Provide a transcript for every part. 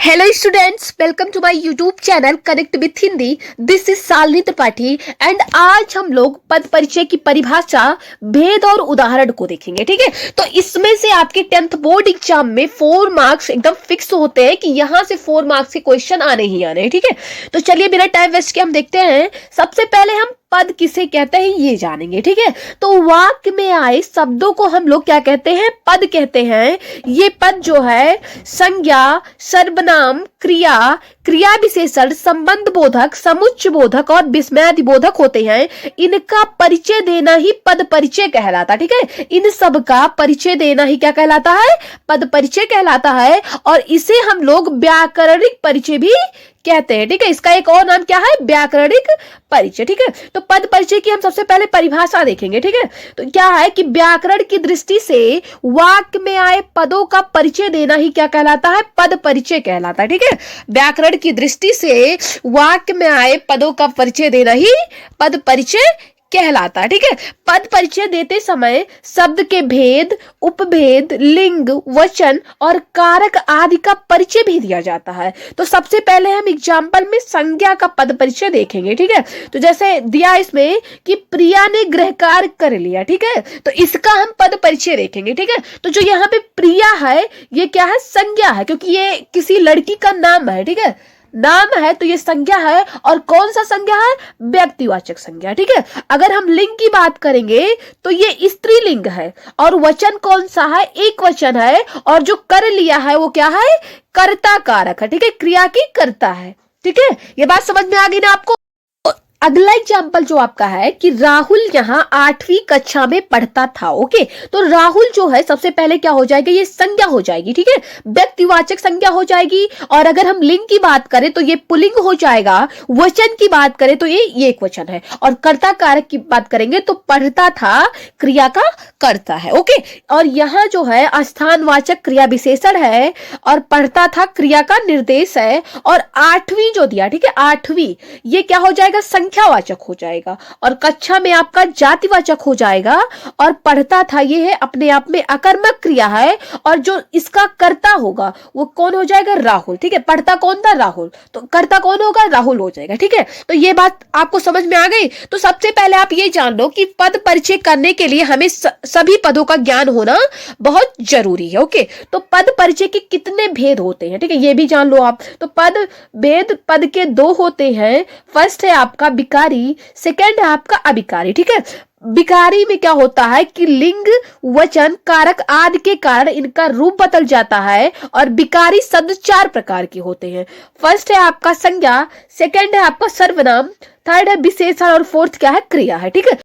Hello students, welcome to my YouTube channel connect with Hindi. This is Shalini Tripathi and आज हम लोग पद परिचय की परिभाषा, भेद और उदाहरण को देखेंगे। ठीक है, तो इसमें से आपके 10th बोर्ड एग्जाम में 4 मार्क्स एकदम फिक्स होते हैं कि यहां से 4 मार्क्स के क्वेश्चन आने ही आने हैं। ठीक है, तो चलिए बिना टाइम वेस्ट के हम देखते हैं। सबसे पहले हम पद किसे कहते हैं ये जानेंगे। ठीक है, तो वाक्य में आए शब्दों को हम लोग क्या कहते हैं? पद कहते हैं। ये पद जो है संज्ञा, सर्वनाम, क्रिया, क्रिया विशेषण, संबंध बोधक, समुच्चय बोधक और विस्मयादि बोधक होते हैं। इनका परिचय देना ही पद परिचय कहलाता है। ठीक है, इन सब का परिचय देना ही क्या कहलाता है? पद परिचय कहलाता है। और इसे हम लोग व्याकरणिक परिचय भी कहते हैं। ठीक है, इसका एक और नाम क्या है? व्याकरणिक परिचय। ठीक है, तो पद परिचय की हम सबसे पहले परिभाषा देखेंगे। ठीक है, तो क्या है कि व्याकरण की दृष्टि से वाक्य में आए पदों का परिचय देना ही क्या कहलाता है? पद परिचय कहलाता है। ठीक है, व्याकरण की दृष्टि से वाक्य में आए पदों का परिचय देना ही पद परिचय कहलाता है। ठीक है, पद परिचय देते समय शब्द के भेद, उपभेद, लिंग, वचन और कारक आदि का परिचय भी दिया जाता है। तो सबसे पहले हम एग्जाम्पल में संज्ञा का पद परिचय देखेंगे। ठीक है, तो जैसे दिया इसमें कि प्रिया ने गृह कार्य कर लिया। ठीक है, तो इसका हम पद परिचय देखेंगे। ठीक है, तो जो यहाँ पे प्रिया है ये क्या है? संज्ञा है, क्योंकि ये किसी लड़की का नाम है। ठीक है, नाम है तो ये संज्ञा है। और कौन सा संज्ञा है? व्यक्तिवाचक संज्ञा। ठीक है, अगर हम लिंग की बात करेंगे तो ये स्त्रीलिंग है। और वचन कौन सा है? एक वचन है। और जो कर लिया है वो क्या है? कर्ता कारक है। ठीक है, क्रिया की कर्ता है। ठीक है, ये बात समझ में आ गई ना आपको? अगला एग्जाम्पल जो आपका है कि राहुल यहाँ 8वीं कक्षा में पढ़ता था। ओके, तो राहुल जो है सबसे पहले क्या हो जाएगा? ये संज्ञा हो जाएगी। ठीक है, व्यक्तिवाचक संज्ञा हो जाएगी। और अगर हम लिंग की बात करें तो ये पुल्लिंग हो जाएगा। वचन की बात करें तो ये एक वचन है। और कर्ता कारक की बात करेंगे तो पढ़ता था क्रिया का कर्ता है। ओके, और यहाँ जो है स्थानवाचक क्रिया विशेषण है और पढ़ता था क्रिया का निर्देश है। और 8वीं जो दिया, ठीक है, 8वीं ये क्या हो जाएगा? संख्यावाचक हो जाएगा। और कक्षा में आपका जातिवाचक हो जाएगा। और पढ़ता था ये है अपने आप में अकर्मक क्रिया है। और जो इसका कर्ता होगा वो कौन हो जाएगा? राहुल। ठीक है, पढ़ता कौन था? राहुल। तो कर्ता कौन होगा? राहुल हो जाएगा। ठीक है, तो ये बात आपको समझ में आ गई। तो सबसे पहले आप ये जान लो कि पद परिचय करने के लिए हमें सभी पदों का ज्ञान होना बहुत जरूरी है। ओके, तो पद परिचय के कितने भेद होते हैं? ठीक है, ये भी जान लो आप। तो पद भेद पद के 2 होते हैं। फर्स्ट है आपका विकारी, सेकंड है आपका अविकारी। ठीक है, विकारी में क्या होता है कि लिंग, वचन, कारक आदि के कारण इनका रूप बदल जाता है। और विकारी शब्द 4 प्रकार के होते हैं। फर्स्ट है आपका संज्ञा, सेकंड है आपका सर्वनाम, थर्ड है विशेषण और फोर्थ क्या है? क्रिया है। ठीक है,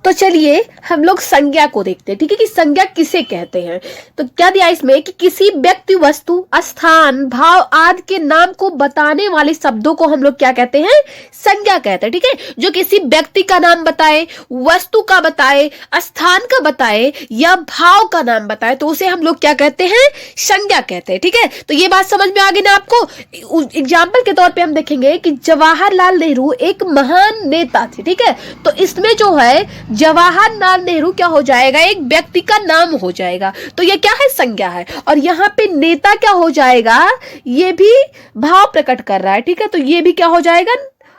तो चलिए हम लोग संज्ञा को देखते हैं। ठीक है, कि संज्ञा किसे कहते हैं? तो क्या दिया इसमें कि किसी व्यक्ति, वस्तु, स्थान, भाव आदि के नाम को बताने वाले शब्दों को हम लोग क्या कहते हैं? संज्ञा कहते हैं। ठीक है, जो किसी व्यक्ति का नाम बताए, वस्तु का बताए, स्थान का बताए या भाव का नाम बताए तो उसे हम लोग क्या कहते हैं? संज्ञा कहते हैं। ठीक है, तो ये बात समझ में आ गई ना आपको? एग्जाम्पल के तौर पर हम देखेंगे कि जवाहरलाल नेहरू एक महान नेता थे। ठीक है, तो इसमें जो है जवाहरलाल नेहरू क्या हो जाएगा? एक व्यक्ति का नाम हो जाएगा। तो ये क्या है? संज्ञा है। और यहाँ पे नेता क्या हो जाएगा? ये भी भाव प्रकट कर रहा है। ठीक है, तो ये भी क्या हो जाएगा?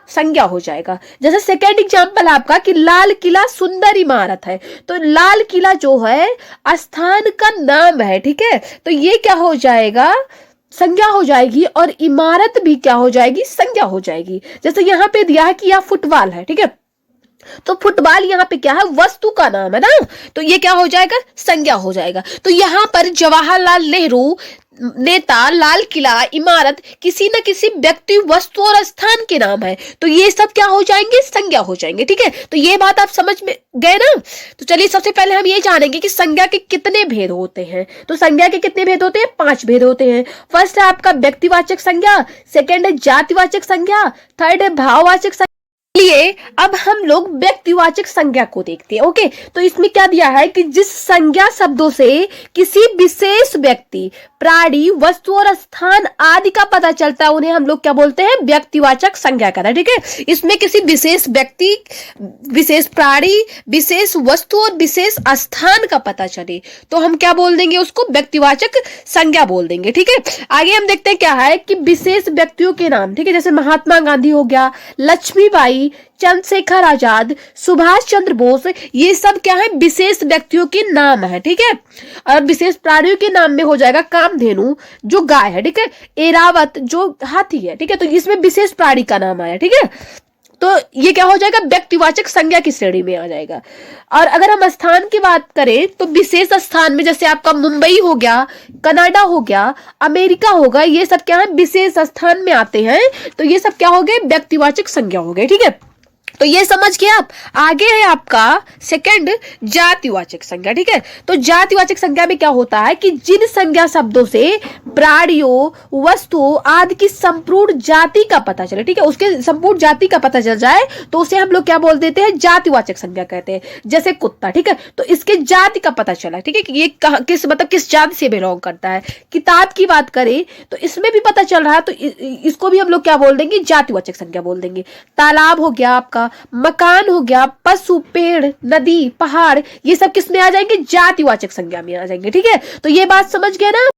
संज्ञा हो जाएगा। जैसे सेकेंड एग्जाम्पल आपका कि लाल किला सुंदर इमारत है। तो लाल किला जो है स्थान का नाम है। ठीक है, तो ये क्या हो जाएगा? संज्ञा हो जाएगी। और इमारत भी क्या हो जाएगी? संज्ञा हो जाएगी। जैसे यहाँ पे दिया है कि यह फुटबॉल है। ठीक है, तो फुटबॉल यहाँ पे क्या है? वस्तु का नाम है ना, तो ये क्या हो जाएगा? संज्ञा हो जाएगा। तो यहाँ पर जवाहरलाल नेहरू, नेता, लाल किला, इमारत किसी न किसी व्यक्ति, वस्तु और स्थान के नाम है। तो ये सब क्या हो जाएंगे? संज्ञा हो जाएंगे। ठीक है, तो ये बात आप समझ में गए ना? तो चलिए सबसे पहले हम ये जानेंगे कि संज्ञा के कितने भेद होते हैं। तो संज्ञा के कितने भेद होते हैं? 5 भेद होते हैं। फर्स्ट है आपका व्यक्तिवाचक संज्ञा, सेकेंड है जातिवाचक संज्ञा, थर्ड है भाववाचक संज्ञा, लिए अब हम लोग व्यक्तिवाचक संज्ञा को देखते हैं। ओके, तो इसमें क्या दिया है कि जिस संज्ञा शब्दों से किसी विशेष व्यक्ति, प्राणी, वस्तु और स्थान आदि का पता चलता है उन्हें हम लोग क्या बोलते हैं, व्यक्तिवाचक संज्ञा कहते हैं। ठीक है, इसमें किसी विशेष व्यक्ति, विशेष प्राणी, विशेष वस्तु और विशेष स्थान का पता चले तो हम क्या बोल देंगे, उसको व्यक्तिवाचक संज्ञा बोल देंगे। ठीक है, आगे हम देखते हैं क्या है कि विशेष व्यक्तियों के नाम, ठीक है, जैसे महात्मा गांधी हो गया, लक्ष्मीबाई, चंद्रशेखर आजाद, सुभाष चंद्र बोस, ये सब क्या है, विशेष व्यक्तियों के नाम है। ठीक है, और विशेष प्राणियों के नाम में हो जाएगा कामधेनु जो गाय है, ठीक है, एरावत जो हाथी है। ठीक है, तो इसमें विशेष प्राणी का नाम आया। ठीक है, तो ये क्या हो जाएगा, व्यक्तिवाचक संज्ञा की श्रेणी में आ जाएगा। और अगर हम स्थान की बात करें तो विशेष स्थान में जैसे आपका मुंबई हो गया, कनाडा हो गया, अमेरिका होगा, ये सब क्या है, विशेष स्थान में आते हैं। तो ये सब क्या हो गए, व्यक्तिवाचक संज्ञा हो गए। ठीक है, तो ये समझ के आप आगे है आपका सेकंड, जातिवाचक संज्ञा। ठीक है, तो जातिवाचक संज्ञा में क्या होता है कि जिन संज्ञा शब्दों से प्राणियों, वस्तुओं आदि की संपूर्ण जाति का पता चले, ठीक है, उसके संपूर्ण जाति का पता चल जाए तो उसे हम लोग क्या बोल देते हैं, जातिवाचक संज्ञा कहते हैं। जैसे कुत्ता, ठीक है, तो इसके जाति का पता चला, ठीक है, कि ये किस मतलब किस जाति से बिलोंग करता है। किताब की बात करें तो इसमें भी पता चल रहा है, तो इसको भी हम लोग क्या बोल देंगे, जातिवाचक संज्ञा बोल देंगे। तालाब हो गया आपका, मकान हो गया, पशु, पेड़, नदी, पहाड़, ये सब किस में आ जाएंगे, जातिवाचक संज्ञा में आ जाएंगे। ठीक है, तो ये बात समझ गए ना।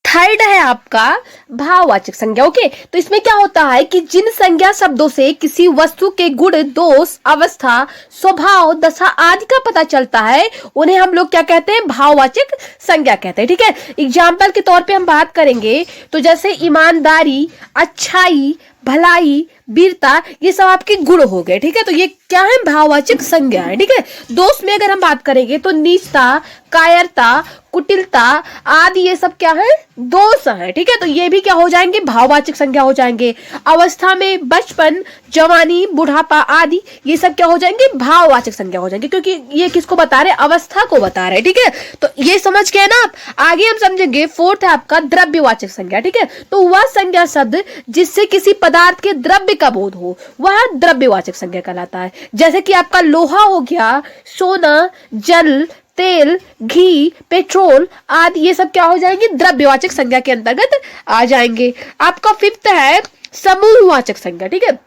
थर्ड है आपका भाववाचक संज्ञा। ओके, तो इसमें क्या होता है कि जिन संज्ञा शब्दों से किसी वस्तु के गुण, दोष, अवस्था, स्वभाव, दशा आदि का पता चलता है उन्हें हम लोग क्या कहते हैं, भाववाचक संज्ञा कहते हैं। ठीक है, एग्जाम्पल के तौर पे हम बात करेंगे तो जैसे ईमानदारी, अच्छाई, भलाई, वीरता, ये सब आपके गुण हो गए। ठीक है, तो ये क्या है, भाववाचक संज्ञा है। ठीक है, दोष में अगर हम बात करेंगे तो नीचता, कायरता, कुटिलता आदि ये सब क्या है, दोष है। ठीक है, तो ये भी क्या हो जाएंगे, भाववाचक संज्ञा हो जाएंगे। अवस्था में बचपन, जवानी, बुढ़ापा आदि ये सब क्या हो जाएंगे, भाववाचक संज्ञा हो जाएंगे, क्योंकि ये किसको बता रहे, अवस्था को बता रहे। ठीक है, तो ये समझ गए ना आप। आगे हम समझेंगे फोर्थ है आपका द्रव्यवाचक संज्ञा। ठीक है, तो वह संज्ञा शब्द जिससे किसी पदार्थ के द्रव्य का बोध हो वह द्रव्यवाचक संज्ञा कहलाता है। जैसे कि आपका लोहा हो गया, सोना, जल, तेल, घी, पेट्रोल आदि ये सब क्या हो जाएंगे, द्रव्यवाचक संज्ञा के अंतर्गत आ जाएंगे। आपका फिफ्थ है समूहवाचक संज्ञा। ठीक है,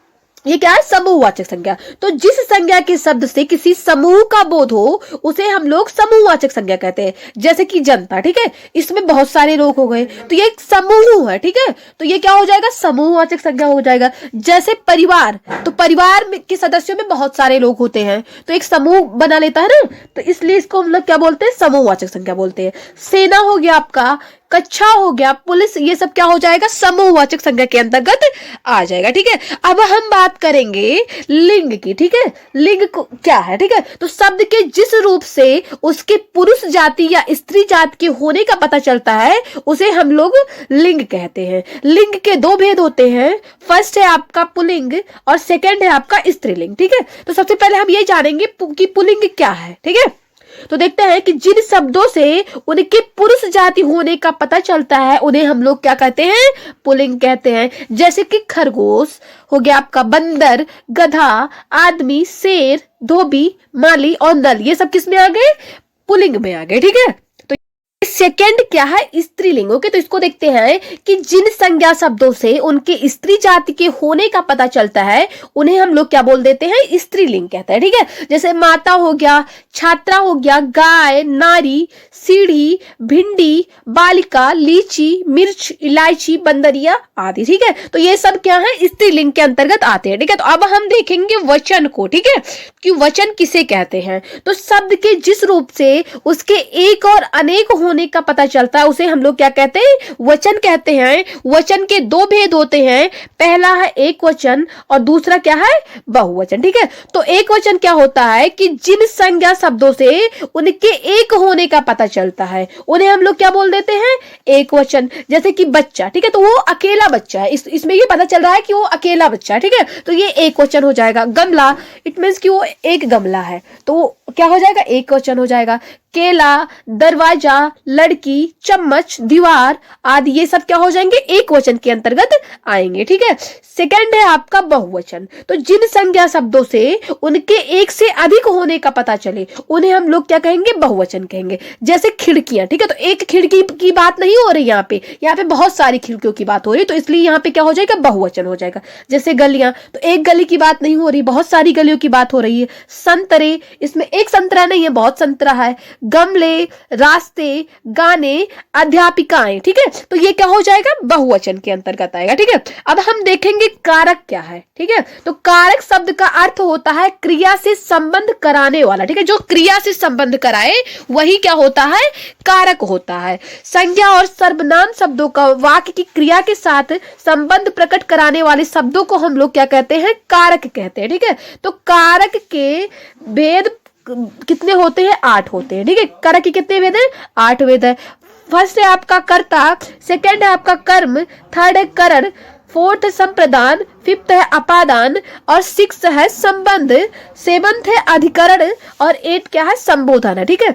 ये क्या है, समूहवाचक संज्ञा। तो जिस संज्ञा के शब्द से किसी समूह का बोध हो उसे हम लोग समूहवाचक संज्ञा कहते हैं। जैसे कि जनता, ठीक है, इसमें बहुत सारे लोग हो गए तो ये एक समूह है। ठीक है, तो ये क्या हो जाएगा, समूहवाचक संज्ञा हो जाएगा। जैसे परिवार, तो परिवार के सदस्यों में बहुत सारे लोग होते हैं तो एक समूह बना लेता है ना, तो इसलिए इसको हम लोग क्या बोलते हैं, समूहवाचक संज्ञा बोलते हैं। सेना हो गया आपका, कक्षा हो गया, पुलिस, ये सब क्या हो जाएगा, समूहवाचक संज्ञा के अंतर्गत आ जाएगा। ठीक है, अब हम बात करेंगे लिंग की। ठीक है, लिंग क्या है, ठीक है, तो शब्द के जिस रूप से उसके पुरुष जाति या स्त्री जाति के होने का पता चलता है उसे हम लोग लिंग कहते हैं। लिंग के दो भेद होते हैं, फर्स्ट है आपका पुल्लिंग और सेकंड है आपका स्त्रीलिंग। ठीक है, तो सबसे पहले हम ये जानेंगे कि पुल्लिंग क्या है। ठीक है, तो देखते हैं कि जिन शब्दों से उनके पुरुष जाति होने का पता चलता है उन्हें हम लोग क्या कहते हैं, पुल्लिंग कहते हैं। जैसे कि खरगोश हो गया आपका, बंदर, गधा, आदमी, शेर, धोबी, माली और नल, ये सब किस में आ गए, पुल्लिंग में आ गए। ठीक है, सेकंड क्या है, स्त्रीलिंग। ओके, तो इसको देखते हैं कि जिन संज्ञा शब्दों से उनके स्त्री जाति के होने का पता चलता है उन्हें हम लोग क्या बोल देते हैं, स्त्रीलिंग कहते हैं। ठीक है, जैसे माता हो गया, छात्रा हो गया, गाय, नारी, सीढ़ी, भिंडी, बालिका, लीची, मिर्च, इलायची, बंदरिया आदि। ठीक है, तो ये सब क्या है, स्त्रीलिंग के अंतर्गत आते हैं। ठीक है, तो अब हम देखेंगे वचन को। ठीक है, कि वचन किसे कहते हैं, तो शब्द के जिस रूप से उसके एक और अनेक होने का पता चलता है उसे हम लोग क्या कहते हैं, वचन कहते हैं। वचन के दो भेद होते हैं, पहला है एक वचन और दूसरा क्या है, बहुवचन। ठीक है, तो एक वचन क्या होता है कि जिन संज्ञा शब्दों से उनके एक होने का पता चलता है उन्हें हम लोग क्या बोल देते हैं, एक वचन। जैसे कि बच्चा, ठीक है, तो वो अकेला बच्चा है, इसमें ये पता चल रहा है कि वो अकेला बच्चा है। ठीक है, तो ये एक वचन हो जाएगा। गमला, इट मींस कि वो एक गमला है, तो क्या हो जाएगा, एक वचन हो जाएगा। केला, दरवाजा, लड़की, चम्मच, दीवार आदि ये सब क्या हो जाएंगे, एक वचन के अंतर्गत आएंगे। ठीक है। सेकंड है आपका बहुवचन। तो जिन संज्ञा शब्दों से उनके एक से अधिक होने का पता चले उन्हें हम लोग क्या कहेंगे, बहुवचन कहेंगे। जैसे खिड़कियां, ठीक है, तो एक खिड़की की बात नहीं हो रही यहाँ पे बहुत सारी खिड़कियों की बात हो रही है, तो इसलिए यहाँ पे क्या हो जाएगा, बहुवचन हो जाएगा। जैसे गलियां, तो एक गली की बात नहीं हो रही, बहुत सारी गलियों की बात हो रही है। संतरे, इसमें एक संतरा नहीं है, बहुत संतरा है। गमले, रास्ते, गाने, अध्यापिकाएं, ठीक है, तो ये क्या हो जाएगा, बहुवचन के अंतर्गत आएगा। ठीक है। अब हम देखेंगे कारक क्या है। ठीक है। तो कारक शब्द का अर्थ होता है क्रिया से संबंध कराने वाला। ठीक है। जो क्रिया से संबंध कराए वही क्या होता है, कारक होता है। संज्ञा और सर्वनाम शब्दों का वाक्य की क्रिया के साथ संबंध प्रकट कराने वाले शब्दों को हम लोग क्या कहते हैं, कारक कहते हैं। ठीक है। तो कारक के भेद कितने होते हैं, 8 होते हैं। ठीक है। कारक के कितने भेद हैं, 8 भेद है। फर्स्ट है आपका कर्ता, सेकंड है आपका कर्म, थर्ड है करण, फोर्थ है संप्रदान, फिफ्थ है अपादान और सिक्स है संबंध, सेवंथ है अधिकरण और 8 क्या है, संबोधन है। ठीक है।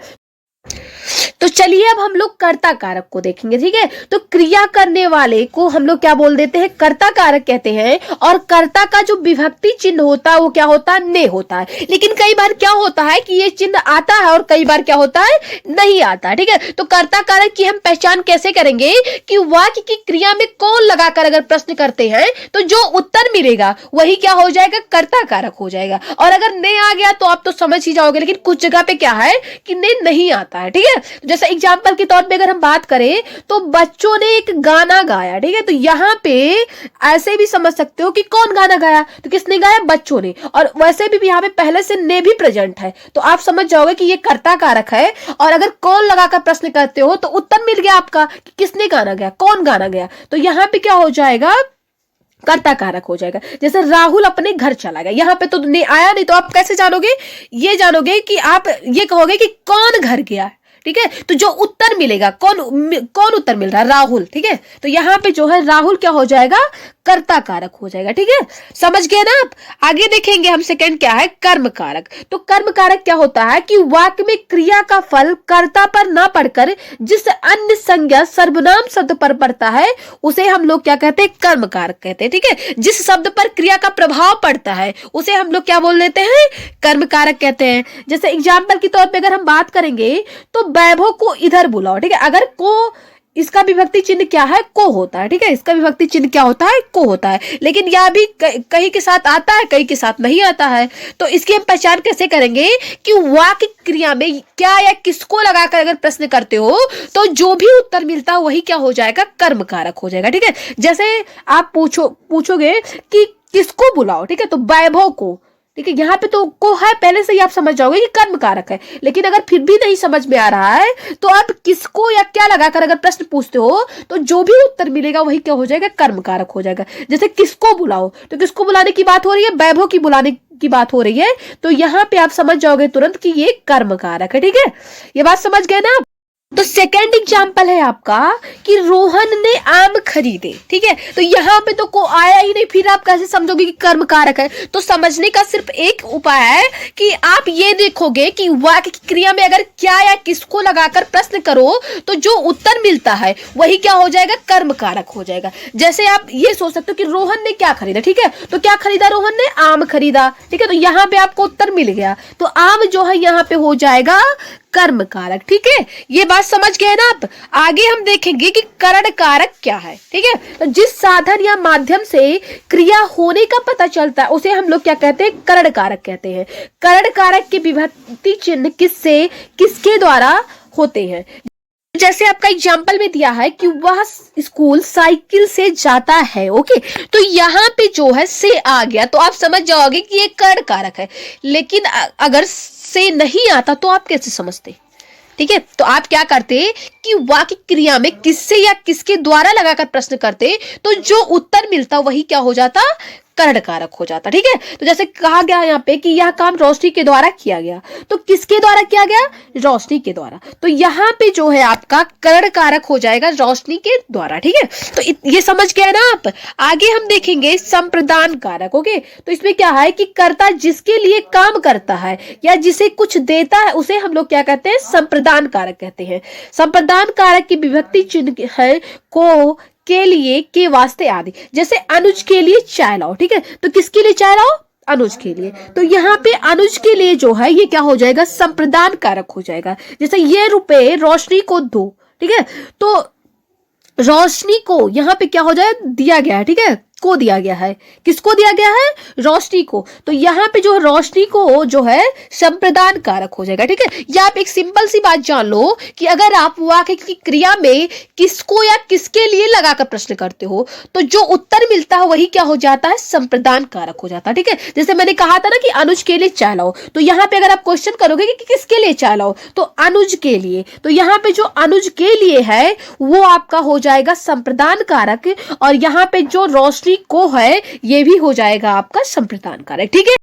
तो चलिए अब हम लोग कर्ता कारक को देखेंगे। ठीक है। तो क्रिया करने वाले को हम लोग क्या बोल देते हैं, कर्ता कारक कहते हैं। और कर्ता का जो विभक्ति चिन्ह होता है वो क्या होता है, ने होता है। लेकिन कई बार क्या होता है कि ये चिन्ह आता है और कई बार क्या होता है, नहीं आता है। ठीक है। तो कर्ता कारक की हम पहचान कैसे करेंगे कि वाक्य की क्रिया में कौन लगाकर अगर प्रश्न करते हैं तो जो उत्तर मिलेगा वही क्या हो जाएगा, कर्ता कारक हो जाएगा। और अगर ने आ गया तो आप तो समझ ही जाओगे, लेकिन कुछ जगह पे क्या है कि ने नहीं आता है। ठीक है। जैसे एग्जाम्पल के तौर पे अगर हम बात करें तो बच्चों ने एक गाना गाया। ठीक है। तो यहाँ पे ऐसे भी समझ सकते हो कि कौन गाना गाया, तो किसने गाया, बच्चों ने। और वैसे भी यहाँ पे पहले से ने भी प्रेजेंट है, तो आप समझ जाओगे कि ये कर्ता कारक है। और अगर कौन लगाकर प्रश्न करते हो तो उत्तर मिल गया आपका कि किसने गाना गाया, कौन गाना गया। तो यहाँ पे क्या हो जाएगा, कर्ता कारक हो जाएगा। जैसे राहुल अपने घर चला गया, यहाँ पे तो ने आया नहीं, तो आप कैसे जानोगे, ये जानोगे कि आप ये कहोगे कि कौन घर गया। ठीक है। तो जो उत्तर मिलेगा, कौन उत्तर मिल रहा है, राहुल। ठीक है। तो यहाँ पे जो है राहुल क्या हो जाएगा, कर्ता कारक हो जाएगा। ठीक है। समझ गए ना आप। आगे देखेंगे हम सेकंड क्या है, कर्म कारक। तो कर्म कारक क्या होता है कि वाक्य में क्रिया का फल कर्ता पर ना पड़कर जिस अन्य संज्ञा सर्वनाम शब्द पर पड़ता है उसे हम लोग क्या कहते हैं, कर्म कारक कहते हैं। ठीक है। जिस शब्द पर क्रिया का प्रभाव पड़ता है उसे हम लोग क्या बोल देते हैं, कर्म कारक कहते हैं। जैसे एग्जाम्पल के तौर पर अगर हम बात करेंगे तो वैभव को इधर बुलाओ। ठीक है। अगर को, इसका विभक्ति चिन्ह क्या है, को होता है। ठीक है। इसका विभक्ति चिन्ह क्या होता है, को होता है। लेकिन यह भी कहीं के साथ आता है, कहीं के साथ नहीं आता है। तो इसकी हम पहचान कैसे करेंगे कि वाक्य क्रिया में क्या या किसको लगाकर अगर प्रश्न करते हो तो जो भी उत्तर मिलता है वही क्या हो जाएगा, कर्म कारक हो जाएगा। ठीक है। जैसे आप पूछोगे कि किसको बुलाओ, ठीक है, तो वैभव को। ठीक है। यहाँ पे तो को है, पहले से ही आप समझ जाओगे कि कर्म कारक है। लेकिन अगर फिर भी नहीं समझ में आ रहा है तो आप किसको या क्या लगाकर अगर प्रश्न पूछते हो तो जो भी उत्तर मिलेगा वही क्या हो जाएगा, कर्म कारक हो जाएगा। जैसे किसको बुलाओ, तो किसको बुलाने की बात हो रही है, वैभव की बुलाने की बात हो रही है, तो यहाँ पे आप समझ जाओगे तुरंत कि ये कर्म कारक है। ठीक है। ये बात समझ गए ना। तो सेकंड एग्जाम्पल है आपका कि रोहन ने आम खरीदे। ठीक है। तो यहाँ पे तो को आया ही नहीं, फिर आप कैसे समझोगे कि कर्म कारक है। तो समझने का सिर्फ एक उपाय है कि आप ये देखोगे कि वाक्य की क्रिया में अगर क्या या किसको लगाकर प्रश्न करो तो जो उत्तर मिलता है वही क्या हो जाएगा, कर्म कारक हो जाएगा। जैसे आप ये सोच सकते हो कि रोहन ने क्या खरीदा। ठीक है। तो क्या खरीदा, रोहन ने आम खरीदा। ठीक है। तो यहाँ पे आपको उत्तर मिल गया, तो आम जो है यहाँ पे हो जाएगा कर्म कारक। ठीक है। ये बात समझ गए ना आप। आगे हम देखेंगे कि करण कारक क्या है। ठीक है। तो जिस साधन या माध्यम से क्रिया होने का पता चलता है उसे हम लोग क्या कहते हैं, करण कारक कहते हैं। करण कारक के विभक्ति चिन्ह किससे, किसके द्वारा होते हैं। जैसे आपका एग्जाम्पल में दिया है कि वह स्कूल साइकिल से जाता है। ओके। तो यहाँ पे जो है से आ गया तो आप समझ जाओगे कि ये कर्ण कारक है। लेकिन अगर से नहीं आता तो आप कैसे समझते। ठीक है। तो आप क्या करते कि वाक्य क्रिया में किससे या किसके द्वारा लगाकर प्रश्न करते तो जो उत्तर मिलता वही क्या हो जाता, करण कारक हो जाता। ठीक है, तो जैसे कहा गया यहाँ पे कि यह काम रोशनी के द्वारा किया गया, तो किसके द्वारा किया गया? रोशनी के द्वारा। तो यहाँ पे जो है आपका करण कारक हो जाएगा रोशनी के द्वारा। ठीक है, तो ये समझ गए ना आप। आगे हम देखेंगे संप्रदान कारक। ओके, तो इसमें क्या है कि कर्ता जिसके लिए काम करता है या जिसे कुछ देता है उसे हम लोग क्या कहते हैं? संप्रदान कारक कहते हैं। संप्रदान कारक की विभक्ति चिन्ह है को, के लिए, के वास्ते आदि। जैसे अनुज के लिए चाय लाओ। ठीक है, तो किसके लिए चाय लाओ? अनुज के लिए। तो यहाँ पे अनुज के लिए जो है ये क्या हो जाएगा? संप्रदान कारक हो जाएगा। जैसे ये रुपए रोशनी को दो। ठीक है, तो रोशनी को यहाँ पे क्या हो जाए? दिया गया है। ठीक है, को दिया गया है। किसको दिया गया है? रोशनी को। तो यहाँ पे जो रोशनी को जो है संप्रदान कारक हो जाएगा। ठीक है, या आप एक सिंपल सी बात जान लो कि अगर आप वाक्य की क्रिया में किसको या किसके लिए लगाकर प्रश्न करते हो तो जो उत्तर मिलता है वही क्या हो जाता है? संप्रदान कारक हो जाता है। ठीक है, जैसे मैंने कहा था ना कि अनुज के लिए चाय लाओ, तो यहाँ पे अगर आप क्वेश्चन करोगे कि किसके लिए चाय लाओ, तो अनुज के लिए, तो यहाँ पे जो अनुज के लिए है वो आपका हो जाएगा संप्रदान कारक, और यहाँ पे जो रोशनी को है ये भी हो जाएगा आपका संप्रदान कारक। ठीक है।